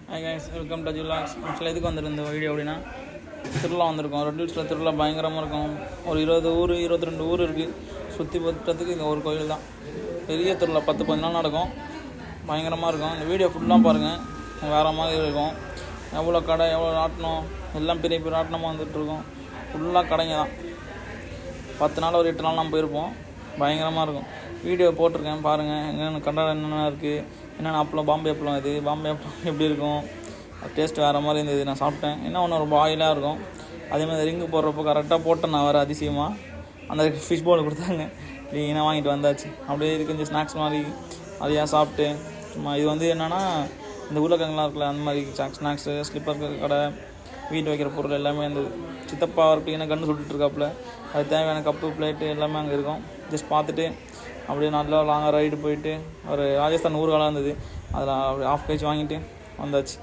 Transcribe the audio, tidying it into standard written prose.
Hi guys, welcome to ஜுலாக்ஸ். ஆக்சுவலாக எதுக்கு வந்திருந்த வீடியோ அப்படின்னா, திருவிழா வந்திருக்கோம். ரெட் ஹில்ஸில் திருவிழா பயங்கரமாக இருக்கும். ஒரு 20 ஊர் 22 ஊர் இருக்குது. சுற்றி பார்த்துறதுக்கு இங்கே ஒரு கோயில் தான். பெரிய திருவிழா 10-15 நாள் நடக்கும். பயங்கரமாக இருக்கும். இந்த வீடியோ ஃபுல்லாக பாருங்கள், வேறு மாதிரி இருக்கும். எவ்வளோ கடை, எவ்வளோ ராட்டினம், எல்லாம் பெரிய பெரிய ராட்டினமாக வந்துட்டுருக்கோம். ஃபுல்லாக கடைங்க தான். 10 நாள் ஒரு 8 நாள் நம்ம போயிருப்போம். பயங்கரமாக இருக்கும். வீடியோ போட்டிருக்கேன் பாருங்கள். என்னென்ன கடை என்னென்ன இருக்குது, என்னென்ன அப்பளம், பாம்பே அப்பளம். இது பாம்பே அப்பளம் எப்படி இருக்கும், டேஸ்ட் வேறு மாதிரி இருந்தது. நான் சாப்பிட்டேன். என்ன ஒன்று ரொம்ப ஆயிலாக இருக்கும். அதேமாதிரி ரிங்கு போடுறப்போ கரெக்டாக போட்டேன் நான் வேறு அதிசயமாக. அந்த ஃபிஷ் போல் கொடுத்தாங்க, க்ளீனாக வாங்கிட்டு வந்தாச்சு. அப்படியே இது கொஞ்சம் ஸ்நாக்ஸ் மாதிரி அதையா சாப்பிட்டு சும்மா. இது வந்து என்னென்னா, இந்த உருளைக்கிழங்குலாம் இருக்குல்ல, அந்த மாதிரி ஸ்நாக்ஸு, ஸ்லிப்பர் கடை, வீட்டு வைக்கிற பொருள் எல்லாமே இருந்தது. சித்தப்பா க்ளீனாக கன்று சுட்டுட்ருக்காப்புல. அது தேவையான கப்பு, பிளேட்டு எல்லாமே அங்கே இருக்கும். ஜஸ்ட் பார்த்துட்டு அப்படியே நல்லா லாங்காக ரைடு போயிட்டு ஒரு ராஜஸ்தான் ஊர்காலம் இருந்தது. அதில் அப்படியே ½ kg வாங்கிட்டு வந்தாச்சு.